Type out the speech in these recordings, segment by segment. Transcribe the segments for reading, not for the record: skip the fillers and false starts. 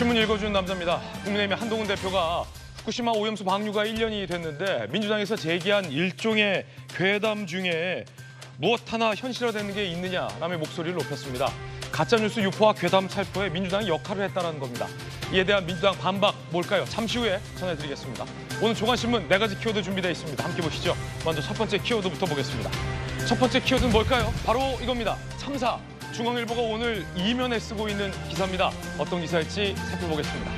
신문 읽어주는 남자입니다. 국민의힘의 한동훈 대표가 후쿠시마 오염수 방류가 1년이 됐는데 민주당에서 제기한 일종의 괴담 중에 무엇 하나 현실화되는 게 있느냐라며 목소리를 높였습니다. 가짜뉴스 유포와 괴담 살포에 민주당이 역할을 했다는 겁니다. 이에 대한 민주당 반박 뭘까요? 잠시 후에 전해드리겠습니다. 오늘 조간신문 4가지 키워드 준비되어 있습니다. 함께 보시죠. 먼저 첫 번째 키워드부터 보겠습니다. 첫 번째 키워드는 뭘까요? 바로 이겁니다. 참사. 중앙일보가 오늘 이면에 쓰고 있는 기사입니다. 어떤 기사일지 살펴보겠습니다.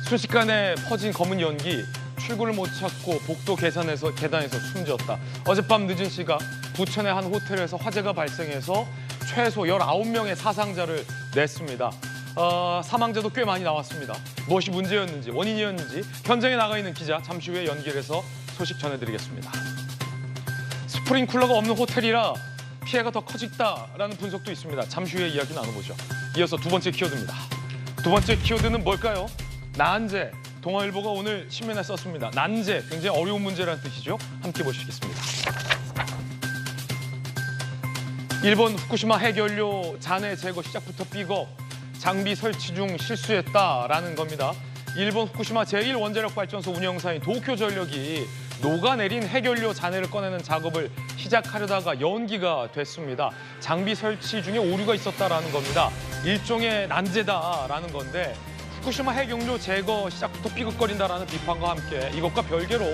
순식간에 퍼진 검은 연기, 출구를 못 찾고 복도 계단에서 숨졌다. 어젯밤 늦은 시각 부천의 한 호텔에서 화재가 발생해서 최소 19명의 사상자를 냈습니다. 사망자도 꽤 많이 나왔습니다. 무엇이 문제였는지, 원인이었는지 현장에 나가 있는 기자 잠시 후에 연결해서 소식 전해드리겠습니다. 스프링쿨러가 없는 호텔이라 피해가 더 커졌다라는 분석도 있습니다. 잠시 후에 이야기 나눠보죠. 이어서 두 번째 키워드입니다. 두 번째 키워드는 뭘까요? 난제. 동아일보가 오늘 신문에 썼습니다. 난제, 굉장히 어려운 문제라는 뜻이죠. 함께 보시겠습니다. 일본 후쿠시마 핵연료 잔해 제거 시작부터 삐걱, 장비 설치 중 실수했다라는 겁니다. 일본 후쿠시마 제1원자력발전소 운영사인 도쿄전력이 녹아내린 핵연료 잔해를 꺼내는 작업을 시작하려다가 연기가 됐습니다. 장비 설치 중에 오류가 있었다라는 겁니다. 일종의 난제다라는 건데 후쿠시마 핵연료 제거 시작부터 삐걱거린다라는 비판과 함께 이것과 별개로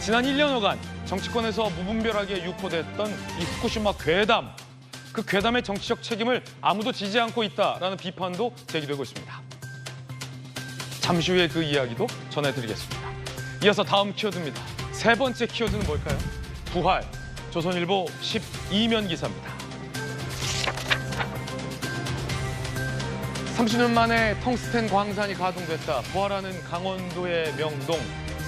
지난 1년여간 정치권에서 무분별하게 유포됐던 이 후쿠시마 괴담, 그 괴담의 정치적 책임을 아무도 지지 않고 있다라는 비판도 제기되고 있습니다. 잠시 후에 그 이야기도 전해드리겠습니다. 이어서 다음 키워드입니다. 세 번째 키워드는 뭘까요? 부활, 조선일보 12면 기사입니다. 30년 만에 텅스텐 광산이 가동됐다. 부활하는 강원도의 명동,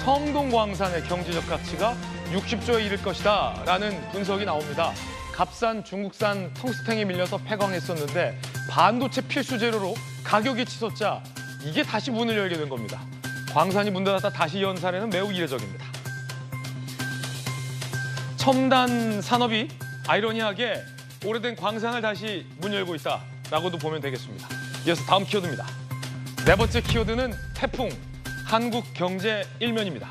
성동광산의 경제적 가치가 60조에 이를 것이다 라는 분석이 나옵니다. 값싼 중국산 텅스텐이 밀려서 폐광했었는데 반도체 필수 재료로 가격이 치솟자 이게 다시 문을 열게 된 겁니다. 광산이 문 닫았다 다시 연 사례는 매우 이례적입니다. 첨단 산업이 아이러니하게 오래된 광산을 다시 문 열고 있다라고도 보면 되겠습니다. 이어서 다음 키워드입니다. 네 번째 키워드는 태풍, 한국 경제 일면입니다.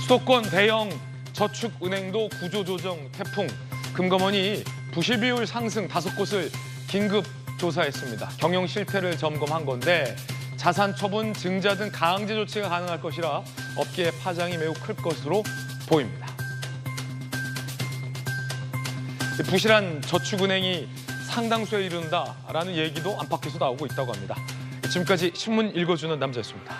수도권 대형 저축은행도 구조조정 태풍, 금감원이 부실 비율 상승 5곳을 긴급 조사했습니다. 경영 실태를 점검한 건데 자산 처분, 증자 등 강제 조치가 가능할 것이라 업계의 파장이 매우 클 것으로 보입니다. 부실한 저축은행이 상당수에 이른다라는 얘기도 안팎에서 나오고 있다고 합니다. 지금까지 신문 읽어주는 남자였습니다.